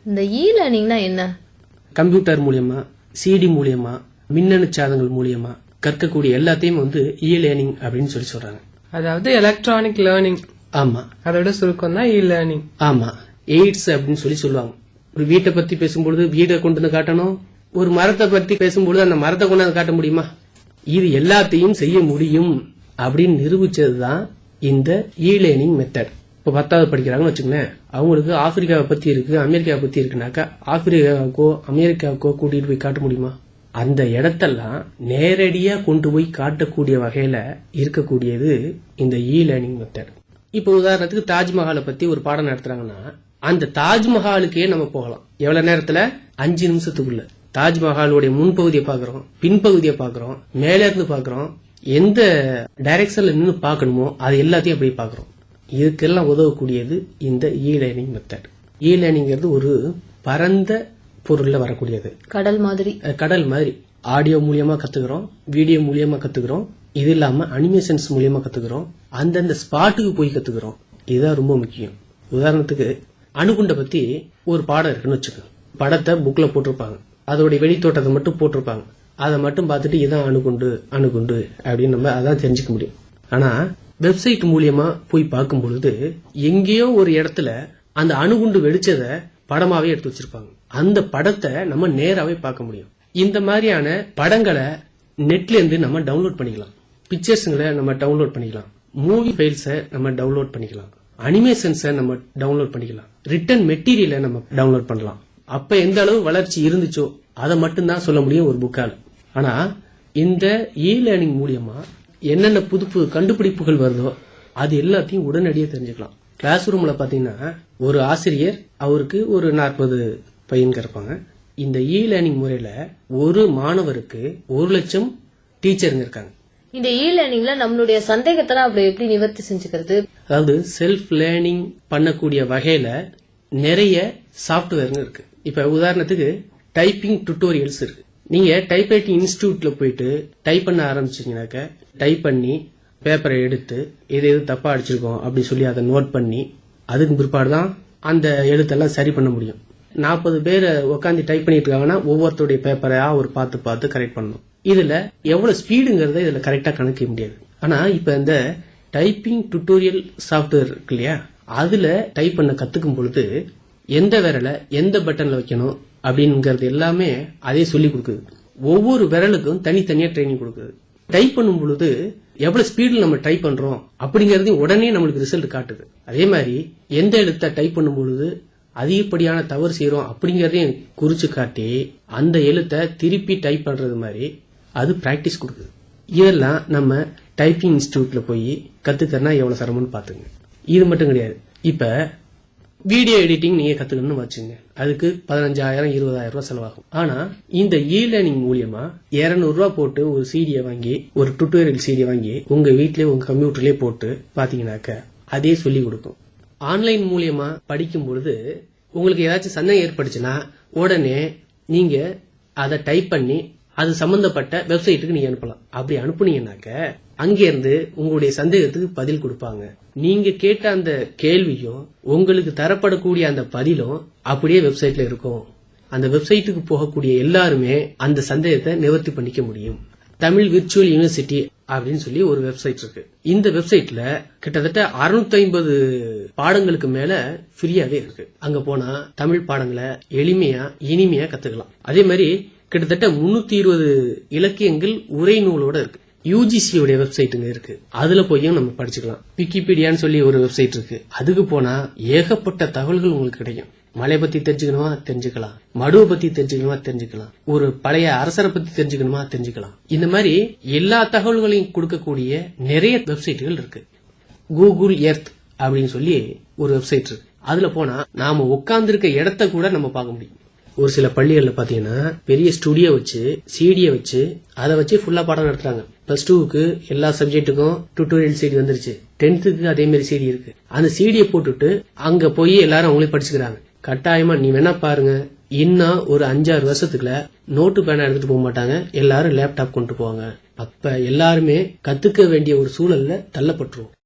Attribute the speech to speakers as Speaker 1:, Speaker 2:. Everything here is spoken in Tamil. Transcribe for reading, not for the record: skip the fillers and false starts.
Speaker 1: இந்த இ லேர்னிங்னா என்ன?
Speaker 2: கம்ப்யூட்டர் மூலியமா, சிடி மூலியமா, மின்னணு சாதனங்கள் மூலியமா கற்கக்கூடிய எல்லாத்தையும் இ லேர்னிங் அப்படின்னு சொல்றாங்க.
Speaker 3: அதாவது எலக்ட்ரானிக் லேர்னிங்.
Speaker 2: ஆமா,
Speaker 3: அதோட சுருக்கம் தான் இ லேர்னிங்.
Speaker 2: ஆமா, எய்ட்ஸ் அப்படின்னு சொல்லுவாங்க. ஒரு வீட்டை பத்தி பேசும்பொழுது வீடை கொண்டு வந்து காட்டணும், ஒரு மரத்தை பத்தி பேசும்பொழுது அந்த மரத்தை கொண்டு வந்து காட்ட முடியுமா? இது எல்லாத்தையும் செய்ய முடியும் அப்படின்னு நிரூபிச்சதுதான் இந்த இ லேர்னிங் மெத்தட். இப்ப 10வது படிக்கிறாங்கன்னு வச்சுக்கோங்களேன், அவங்களுக்கு ஆப்பிரிக்காவை பத்தி இருக்கு, அமெரிக்காவை பத்தி இருக்குனாக்கா ஆப்பிரிக்காவுக்கோ அமெரிக்காவுக்கோ கூட்டிட்டு போய் காட்ட முடியுமா? அந்த இடத்தெல்லாம் நேரடியா கொண்டு போய் காட்டக்கூடிய வகையில இருக்கக்கூடியது இந்த இ லேர்னிங் மெத்தட். இப்ப உதாரணத்துக்கு தாஜ்மஹாலை பத்தி ஒரு பாடம் நடத்துறாங்கன்னா அந்த தாஜ்மஹாலுக்கே நம்ம போகலாம். எவ்வளவு நேரத்துல? 5 நிமிஷத்துக்குள்ள தாஜ்மஹாலுடைய முன்பகுதியை பாக்குறோம், பின்பகுதியை பாக்குறோம், மேல இருந்து பாக்குறோம், எந்த டைரக்ஷன்ல நின்று பாக்கணுமோ அது எல்லாத்தையும் அப்படி பாக்குறோம். இதுக்கெல்லாம் உதவக்கூடியது இந்த இ லேர்னிங் மெத்தட். இ லேர்னிங்கிறது ஒரு பரந்த பொருள்ல வரக்கூடியது. கடல் மாதிரி ஆடியோ மூலியமா கத்துக்கிறோம், வீடியோ மூலியமா கத்துக்கிறோம், இது இல்லாம அனிமேஷன்ஸ் மூலியமா கத்துக்கிறோம், அந்தந்த ஸ்பாட்டுக்கு போய் கத்துக்கிறோம். இதுதான் ரொம்ப முக்கியம். உதாரணத்துக்கு அணுகுண்ட பத்தி ஒரு பாடம் இருக்குன்னு வச்சுக்கோ, படத்தை புக்ல போட்டிருப்பாங்க, அதோடைய வெளித்தோட்டத்தை மட்டும் போட்டிருப்பாங்க, அதை மட்டும் பார்த்துட்டு இதான் அணுகுண்டு அணுகுண்டு அப்படின்னு நம்ம அதான் தெரிஞ்சுக்க முடியும். ஆனா வெப்சைட் மூலியமா போய் பார்க்கும் பொழுது எங்கேயோ ஒரு இடத்துல அந்த அணுகுண்டு வெடிச்சத படமாவே எடுத்து வச்சிருப்பாங்க. அந்த படத்தை நம்ம நேராவே பார்க்க முடியும். இந்த மாதிரியான படங்களை நெட்ல இருந்து நம்ம டவுன்லோட் பண்ணிக்கலாம், பிக்சர்ஸ்களை நம்ம டவுன்லோட் பண்ணிக்கலாம், மூவி ஃபைல்ஸை நம்ம டவுன்லோட் பண்ணிக்கலாம், அனிமேஷன்ஸை நம்ம டவுன்லோட் பண்ணிக்கலாம், ரிட்டன் மெட்டீரியலை நம்ம டவுன்லோட் பண்ணலாம். அப்ப எந்த அளவு வளர்ச்சி இருந்துச்சோ அதை மட்டும்தான் சொல்ல முடியும் ஒரு புக்கால. ஆனா இந்த இ லேர்னிங் மூலியமா என்னென்ன புது புது கண்டுபிடிப்புகள் வருதோ அது எல்லாத்தையும் உடனடியே தெரிஞ்சுக்கலாம். கிளாஸ் ரூம்ல பாத்தீங்கன்னா ஒரு ஆசிரியர் அவருக்கு ஒரு 40 பையன்கள் இருப்பாங்க. இந்த இ லேர்னிங் முறையில ஒரு மாணவருக்கு 1,00,000 டீச்சருங்க இருக்காங்க.
Speaker 1: இந்த இ லேர்னிங்ல நம்மளுடைய சந்தேகத்தெல்லாம் அப்படி எப்படி நிவர்த்தி செஞ்சுக்கிறது?
Speaker 2: அதாவது செல்ஃப் லேர்னிங் பண்ணக்கூடிய வகையில நிறைய சாப்ட்வேருங்க இருக்கு. இப்ப உதாரணத்துக்கு டைப்பிங் டுட்டோரியல்ஸ் இருக்கு. நீங்க டைப் ரைட்டிங் இன்ஸ்டிடியூட்ல போயிட்டு டைப் பண்ண ஆரம்பிச்சீங்கன்னாக்க டைப் பண்ணி பேப்பரை எடுத்து எது தப்பா அடிச்சிருக்கோம் அப்படின்னு சொல்லி அதை நோட் பண்ணி அதுக்கு பிற்பாடுதான் அந்த எழுத்தெல்லாம் சரி பண்ண முடியும். 40 பேரை உட்காந்து டைப் பண்ணிட்டு இருக்காங்கன்னா ஒவ்வொருத்தருடைய பேப்பரையா ஒரு பார்த்து கரெக்ட் பண்ணணும். இதுல எவ்வளவு ஸ்பீடுங்கிறத இதுல கரெக்டா கணக்கிட முடியாது. ஆனா இப்ப இந்த டைப்பிங் டுட்டோரியல் சாப்ட்வேர் இருக்கு இல்லையா, அதுல டைப் பண்ண கத்துக்கும் பொழுது எந்த விரலை எந்த பட்டன்ல வைக்கணும் அப்படிங்கறது எல்லாமே அதே சொல்லி கொடுக்குது. ஒவ்வொரு விரலுக்கும் தனித்தனியா ட்ரைனிங் கொடுக்குது. டைப் பண்ணும் பொழுது எவ்வளவு ஸ்பீட்ல நம்ம டைப் பண்றோம் அப்படிங்கறதையும் உடனே நம்மளுக்கு ரிசல்ட் காட்டுது. அதே மாதிரி எந்த எழுத்தை டைப் பண்ணும் பொழுது அதிகப்படியான தவறு செய்யறோம் அப்படிங்கறதையும் குறிச்சு காட்டி அந்த எழுத்தை திருப்பி டைப் பண்றது மாதிரி அது பிராக்டிஸ் கொடுக்குது. இதெல்லாம் நம்ம டைப்பிங் இன்ஸ்டிடியூட்ல போய் கத்துக்கறனா எவ்வளவு சிரமம்னு பாத்துங்க. இது மட்டும் கிடையாது. இப்ப வீடியோ எடிட்டிங் நீங்க கத்துக்கணும்னு வச்சுங்க, அதுக்கு 15,000 20,000 ரூபாய் செலவாகும். ஆனா இந்த இ லேர்னிங் மூலியமா 200 ரூபாய் போட்டு ஒரு சீடியை வாங்கி, ஒரு டுட்டோரியல் சீடியை வாங்கி உங்க வீட்லயே உங்க கம்ப்யூட்டர்லயே போட்டு பாத்தீங்கன்னாக்க அதே சொல்லி கொடுக்கும். ஆன்லைன் மூலியமா படிக்கும் பொழுது உங்களுக்கு ஏதாச்சும் சந்தேகம் ஏற்பட்டுச்சுன்னா உடனே நீங்க அதை டைப் பண்ணி அது சம்பந்தப்பட்ட வெப்சைட்டுக்கு நீங்க அனுப்பலாம். அப்படி அனுப்புனீங்கன்னாக்க அங்கிருந்து உங்களுடைய சந்தேகத்துக்கு பதில் கொடுப்பாங்க. நீங்க கேட்ட அந்த கேள்வியும் உங்களுக்கு தரப்படக்கூடிய அந்த பதிலும் அப்படியே வெப்சைட்ல இருக்கும். அந்த வெப்சைட்டுக்கு போகக்கூடிய எல்லாருமே அந்த சந்தேகத்தை நிவர்த்தி பண்ணிக்க முடியும். தமிழ் விர்ச்சுவல் யூனிவர்சிட்டி அப்படின்னு சொல்லி ஒரு வெப்சைட் இருக்கு. இந்த வெப்சைட்ல கிட்டத்தட்ட 650 பாடங்களுக்கு மேல ஃப்ரீயாவே இருக்கு. அங்க போனா தமிழ் பாடங்களை எளிமையா இனிமையா கத்துக்கலாம். அதே மாதிரி கிட்டத்தட்ட 320 இலக்கியங்கள் உரை நூலோட இருக்கு. யூஜிசியோட வெப்சைட்டுங்க இருக்கு, அதுல போய் நம்ம படிச்சுக்கலாம். விக்கிபீடியான்னு சொல்லி ஒரு வெப்சைட் இருக்கு, அதுக்கு போனா ஏகப்பட்ட தகவல்கள் உங்களுக்கு கிடைக்கும். மலை பத்தி தெரிஞ்சுக்கணுமா தெரிஞ்சுக்கலாம், மடுவை பத்தி தெரிஞ்சுக்கணுமா தெரிஞ்சுக்கலாம், ஒரு பழைய அரசரை பத்தி தெரிஞ்சுக்கணுமா தெரிஞ்சுக்கலாம். இந்த மாதிரி எல்லா தகவல்களையும் கொடுக்கக்கூடிய நிறைய வெப்சைட்டுகள் இருக்கு. கூகுள் எர்த் அப்படின்னு சொல்லி ஒரு வெப்சைட் இருக்கு, அதுல போனா நாம உட்கார்ந்து இருக்க இடத்த கூட நம்ம பார்க்க முடியும். ஒரு சில பள்ளிகள்ல பாத்தீங்கன்னா பெரிய ஸ்டுடியோ வச்சு சிடியை வச்சு அதை வச்சு ஃபுல்லா பாடம் நடத்துறாங்க. +2க்கு எல்லா சப்ஜெக்ட்டுக்கும் டுட்டோரியல் சிடி வந்துருச்சு, 10th அதே மாதிரி சிடி இருக்கு. அந்த சிடியை போட்டுட்டு அங்க போய் எல்லாரும் அவங்களே படிச்சுக்கிறாங்க. கட்டாயமா நீ வேணா பாருங்க, இன்னும் ஒரு 5-6 வருஷத்துக்குள்ள நோட்டு பேனா எடுத்துட்டு போக மாட்டாங்க, எல்லாரும் லேப்டாப் கொண்டு போவாங்க. அப்ப எல்லாருமே கத்துக்க வேண்டிய ஒரு சூழல்ல தள்ளப்பட்டுருவோம்.